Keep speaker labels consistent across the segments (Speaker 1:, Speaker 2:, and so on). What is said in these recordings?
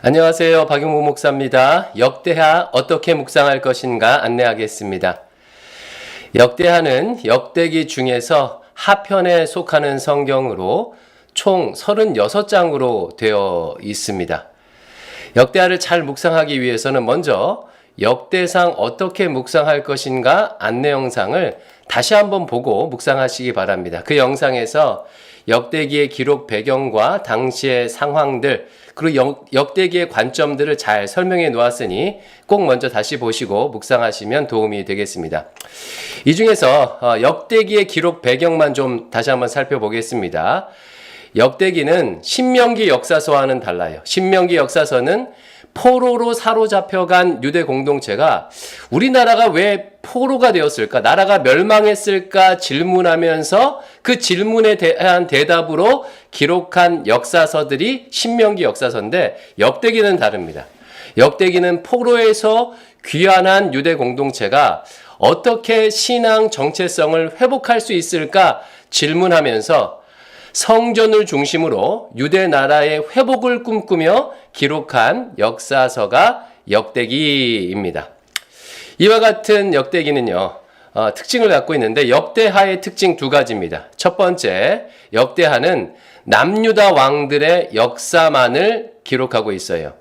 Speaker 1: 안녕하세요. 박용모 목사입니다. 역대하 어떻게 묵상할 것인가 안내하겠습니다. 역대하는 역대기 중에서 하편에 속하는 성경으로 총 36장으로 되어 있습니다. 역대하를 잘 묵상하기 위해서는 먼저 역대상 어떻게 묵상할 것인가 안내 영상을 다시 한번 보고 묵상하시기 바랍니다. 그 영상에서 역대기의 기록 배경과 당시의 상황들 그리고 역대기의 관점들을 잘 설명해 놓았으니 꼭 먼저 다시 보시고 묵상하시면 도움이 되겠습니다. 이 중에서 역대기의 기록 배경만 좀 다시 한번 살펴보겠습니다. 역대기는 신명기 역사서와는 달라요. 신명기 역사서는 포로로 사로잡혀간 유대 공동체가 우리나라가 왜 포로가 되었을까? 나라가 멸망했을까? 질문하면서 그 질문에 대한 대답으로 기록한 역사서들이 신명기 역사서인데 역대기는 다릅니다. 역대기는 포로에서 귀환한 유대 공동체가 어떻게 신앙 정체성을 회복할 수 있을까? 질문하면서 성전을 중심으로 유대 나라의 회복을 꿈꾸며 기록한 역사서가 역대기입니다. 이와 같은 역대기는요, 특징을 갖고 있는데 역대하의 특징 두 가지입니다. 첫 번째, 역대하는 남유다 왕들의 역사만을 기록하고 있어요.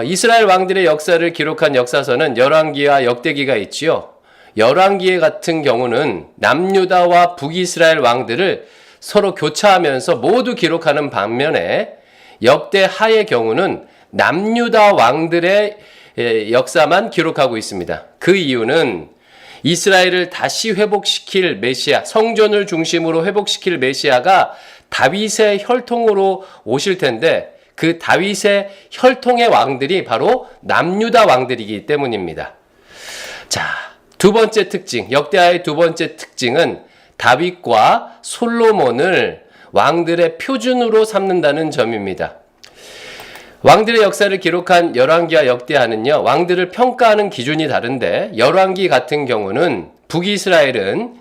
Speaker 1: 이스라엘 왕들의 역사를 기록한 역사서는 열왕기와 역대기가 있지요. 열왕기 같은 경우는 남유다와 북이스라엘 왕들을 서로 교차하면서 모두 기록하는 반면에 역대하의 경우는 남유다 왕들의 역사만 기록하고 있습니다. 그 이유는 이스라엘을 다시 회복시킬 메시아, 성전을 중심으로 회복시킬 메시아가 다윗의 혈통으로 오실 텐데 그 다윗의 혈통의 왕들이 바로 남유다 왕들이기 때문입니다. 자, 두 번째 특징, 역대하의 두 번째 특징은 다윗과 솔로몬을 왕들의 표준으로 삼는다는 점입니다. 왕들의 역사를 기록한 열왕기와 역대하는요, 왕들을 평가하는 기준이 다른데 열왕기 같은 경우는 북이스라엘은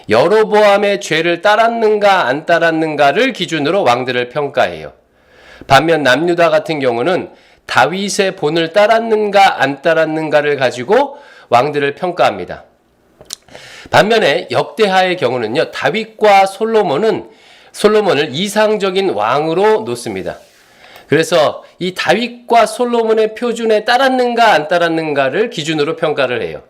Speaker 1: 여로보암의 죄를 따랐는가 안 따랐는가를 기준으로 왕들을 평가해요. 반면 남유다 같은 경우는 다윗의 본을 따랐는가 안 따랐는가를 가지고 왕들을 평가합니다. 반면에 역대하의 경우는요, 다윗과 솔로몬을 이상적인 왕으로 놓습니다. 그래서 이 다윗과 솔로몬의 표준에 따랐는가 안 따랐는가를 기준으로 평가를 해요.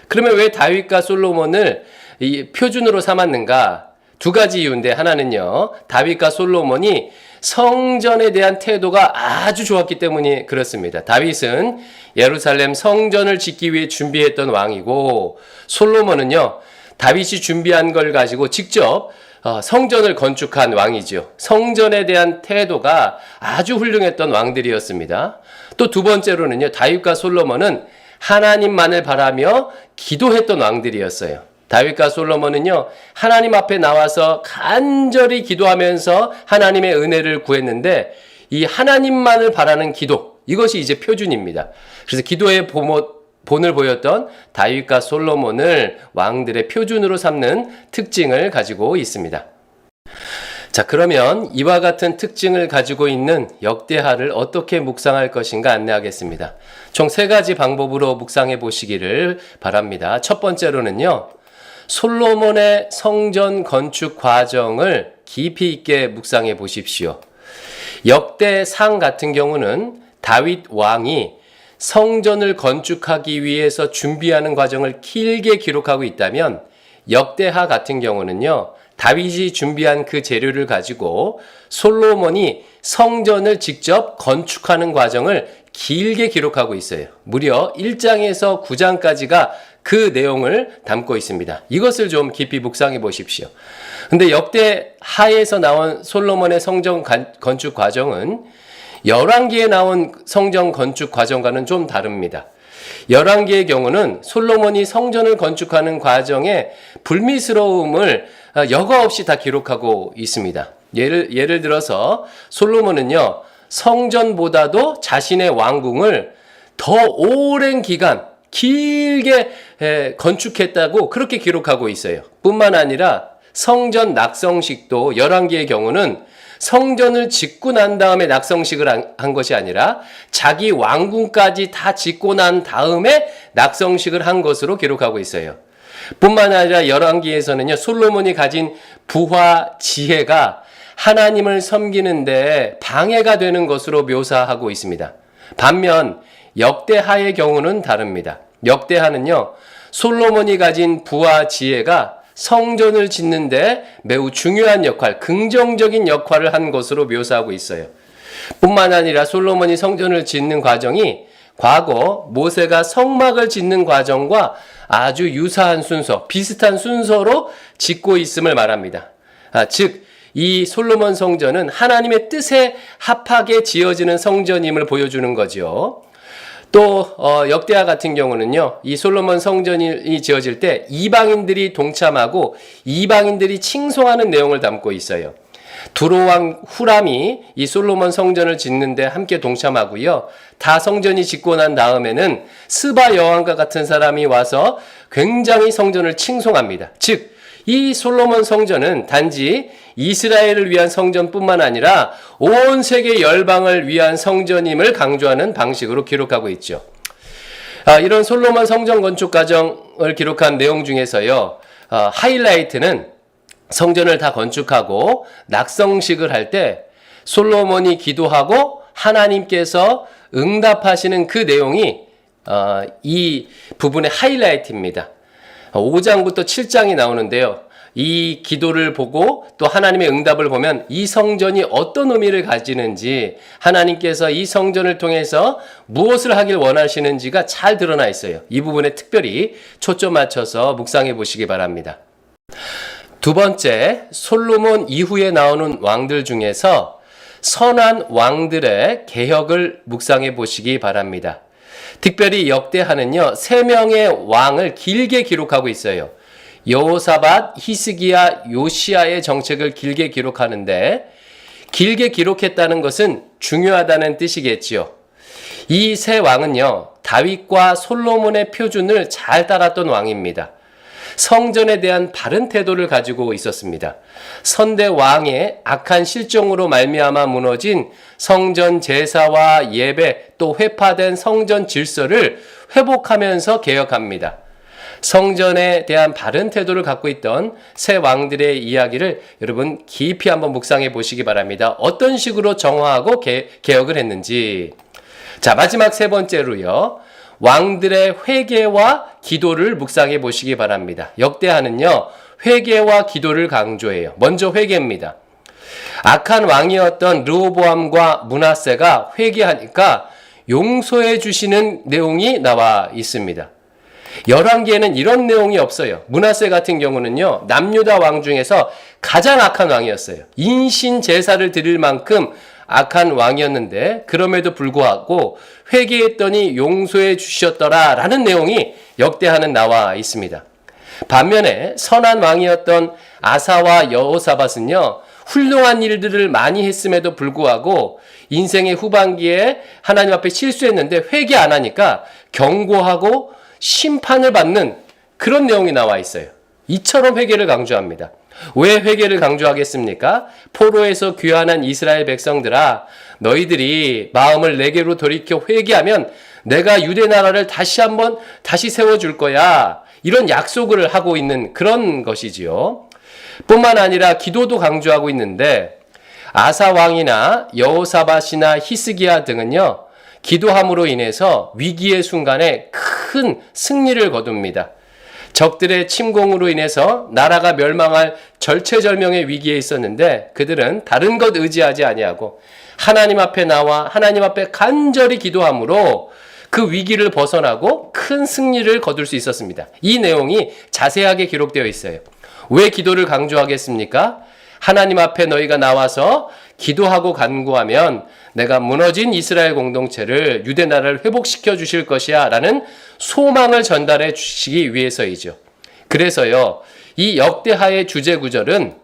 Speaker 1: 그러면 왜 다윗과 솔로몬을 이 표준으로 삼았는가? 두 가지 이유인데 하나는요, 다윗과 솔로몬이 성전에 대한 태도가 아주 좋았기 때문에 그렇습니다. 다윗은 예루살렘 성전을 짓기 위해 준비했던 왕이고 솔로몬은요, 다윗이 준비한 걸 가지고 직접 성전을 건축한 왕이죠. 성전에 대한 태도가 아주 훌륭했던 왕들이었습니다. 또 두 번째로는요, 다윗과 솔로몬은 하나님만을 바라며 기도했던 왕들이었어요. 다윗과 솔로몬은요, 하나님 앞에 나와서 간절히 기도하면서 하나님의 은혜를 구했는데 이 하나님만을 바라는 기도, 이것이 이제 표준입니다. 그래서 기도의 본을 보였던 다윗과 솔로몬을 왕들의 표준으로 삼는 특징을 가지고 있습니다. 자, 그러면 이와 같은 특징을 가지고 있는 역대하를 어떻게 묵상할 것인가 안내하겠습니다. 총 3가지 방법으로 묵상해 보시기를 바랍니다. 첫 번째로는요, 솔로몬의 성전 건축 과정을 깊이 있게 묵상해 보십시오. 역대상 같은 경우는 다윗 왕이 성전을 건축하기 위해서 준비하는 과정을 길게 기록하고 있다면 역대하 같은 경우는요, 다윗이 준비한 그 재료를 가지고 솔로몬이 성전을 직접 건축하는 과정을 길게 기록하고 있어요. 무려 1장에서 9장까지가 그 내용을 담고 있습니다. 이것을 좀 깊이 묵상해 보십시오. 근데 역대하에서 나온 솔로몬의 성전 건축 과정은 열왕기에 나온 성전 건축 과정과는 좀 다릅니다. 열왕기의 경우는 솔로몬이 성전을 건축하는 과정에 불미스러움을 여과 없이 다 기록하고 있습니다. 예를 들어서 솔로몬은요, 성전보다도 자신의 왕궁을 더 오랜 기간 길게 건축했다고 그렇게 기록하고 있어요. 뿐만 아니라 성전 낙성식도 열왕기의 경우는 성전을 짓고 난 다음에 낙성식을 한 것이 아니라 자기 왕궁까지 다 짓고 난 다음에 낙성식을 한 것으로 기록하고 있어요. 뿐만 아니라 열왕기에서는요, 솔로몬이 가진 부와 지혜가 하나님을 섬기는데 방해가 되는 것으로 묘사하고 있습니다. 반면 역대하의 경우는 다릅니다. 역대하는요, 솔로몬이 가진 부와 지혜가 성전을 짓는데 매우 중요한 역할, 긍정적인 역할을 한 것으로 묘사하고 있어요. 뿐만 아니라 솔로몬이 성전을 짓는 과정이 과거 모세가 성막을 짓는 과정과 아주 유사한 순서, 비슷한 순서로 짓고 있음을 말합니다. 즉, 이 솔로몬 성전은 하나님의 뜻에 합하게 지어지는 성전임을 보여주는 거죠. 또 역대하 같은 경우는요, 이 솔로몬 성전이 지어질 때 이방인들이 동참하고 이방인들이 칭송하는 내용을 담고 있어요. 두로왕 후람이 이 솔로몬 성전을 짓는데 함께 동참하고요. 다 성전이 짓고 난 다음에는 스바 여왕과 같은 사람이 와서 굉장히 성전을 칭송합니다. 즉, 이 솔로몬 성전은 단지 이스라엘을 위한 성전뿐만 아니라 온 세계 열방을 위한 성전임을 강조하는 방식으로 기록하고 있죠. 이런 솔로몬 성전 건축 과정을 기록한 내용 중에서요, 하이라이트는 성전을 다 건축하고 낙성식을 할 때 솔로몬이 기도하고 하나님께서 응답하시는 그 내용이 이 부분의 하이라이트입니다. 5장부터 7장이 나오는데요. 이 기도를 보고 또 하나님의 응답을 보면 이 성전이 어떤 의미를 가지는지, 하나님께서 이 성전을 통해서 무엇을 하길 원하시는지가 잘 드러나 있어요. 이 부분에 특별히 초점 맞춰서 묵상해 보시기 바랍니다. 두 번째, 솔로몬 이후에 나오는 왕들 중에서 선한 왕들의 개혁을 묵상해 보시기 바랍니다. 특별히 역대하는요, 3명의 왕을 길게 기록하고 있어요. 여호사밧, 히스기야, 요시야의 정책을 길게 기록하는데, 길게 기록했다는 것은 중요하다는 뜻이겠지요. 이 세 왕은요, 다윗과 솔로몬의 표준을 잘 따랐던 왕입니다. 성전에 대한 바른 태도를 가지고 있었습니다. 선대 왕의 악한 실정으로 말미암아 무너진 성전 제사와 예배, 또 회파된 성전 질서를 회복하면서 개혁합니다. 성전에 대한 바른 태도를 갖고 있던 새 왕들의 이야기를 여러분 깊이 한번 묵상해 보시기 바랍니다. 어떤 식으로 정화하고 개혁을 했는지. 자, 마지막 세 번째로요, 왕들의 회개와 기도를 묵상해 보시기 바랍니다. 역대하는요, 회개와 기도를 강조해요. 먼저 회개입니다. 악한 왕이었던 르호보암과 므낫세가 회개하니까 용서해 주시는 내용이 나와 있습니다. 열왕기에는 이런 내용이 없어요. 므낫세 같은 경우는요, 남유다 왕 중에서 가장 악한 왕이었어요. 인신 제사를 드릴 만큼 악한 왕이었는데 그럼에도 불구하고 회개했더니 용서해 주셨더라 라는 내용이 역대하는 나와 있습니다. 반면에 선한 왕이었던 아사와 여호사밧은요, 훌륭한 일들을 많이 했음에도 불구하고 인생의 후반기에 하나님 앞에 실수했는데 회개 안 하니까 경고하고 심판을 받는 그런 내용이 나와 있어요. 이처럼 회개를 강조합니다. 왜 회개를 강조하겠습니까? 포로에서 귀환한 이스라엘 백성들아, 너희들이 마음을 내게로 돌이켜 회개하면 내가 유대 나라를 다시 세워줄 거야. 이런 약속을 하고 있는 그런 것이지요. 뿐만 아니라 기도도 강조하고 있는데, 아사 왕이나 여호사밧이나 히스기야 등은요, 기도함으로 인해서 위기의 순간에 큰 승리를 거둡니다. 적들의 침공으로 인해서 나라가 멸망할 절체절명의 위기에 있었는데 그들은 다른 것 의지하지 아니하고 하나님 앞에 나와 하나님 앞에 간절히 기도함으로 그 위기를 벗어나고 큰 승리를 거둘 수 있었습니다. 이 내용이 자세하게 기록되어 있어요. 왜 기도를 강조하겠습니까? 하나님 앞에 너희가 나와서 기도하고 간구하면 내가 무너진 이스라엘 공동체를, 유대 나라를 회복시켜 주실 것이야 라는 소망을 전달해 주시기 위해서이죠. 그래서요, 이 역대하의 주제 구절은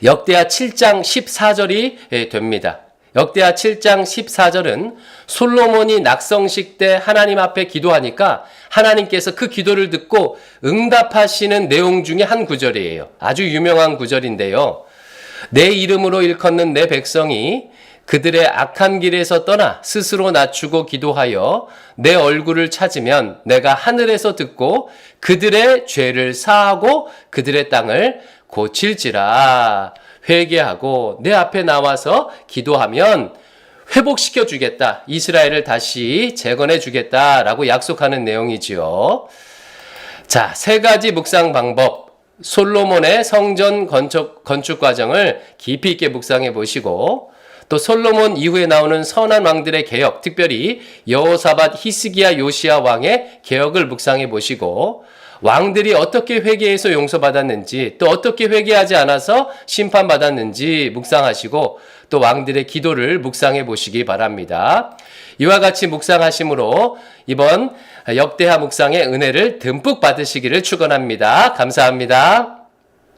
Speaker 1: 역대하 7장 14절이 됩니다. 역대하 7장 14절은 솔로몬이 낙성식 때 하나님 앞에 기도하니까 하나님께서 그 기도를 듣고 응답하시는 내용 중에 한 구절이에요. 아주 유명한 구절인데요. 내 이름으로 일컫는 내 백성이 그들의 악한 길에서 떠나 스스로 낮추고 기도하여 내 얼굴을 찾으면 내가 하늘에서 듣고 그들의 죄를 사하고 그들의 땅을 고칠지라. 회개하고 내 앞에 나와서 기도하면 회복시켜 주겠다. 이스라엘을 다시 재건해 주겠다라고 약속하는 내용이지요. 자, 세 가지 묵상 방법. 솔로몬의 성전 건축 과정을 깊이 있게 묵상해 보시고, 또 솔로몬 이후에 나오는 선한 왕들의 개혁, 특별히 여호사밧, 히스기야, 요시야 왕의 개혁을 묵상해 보시고, 왕들이 어떻게 회개해서 용서받았는지, 또 어떻게 회개하지 않아서 심판받았는지 묵상하시고, 또 왕들의 기도를 묵상해 보시기 바랍니다. 이와 같이 묵상하심으로 이번 역대하 묵상의 은혜를 듬뿍 받으시기를 축원합니다. 감사합니다.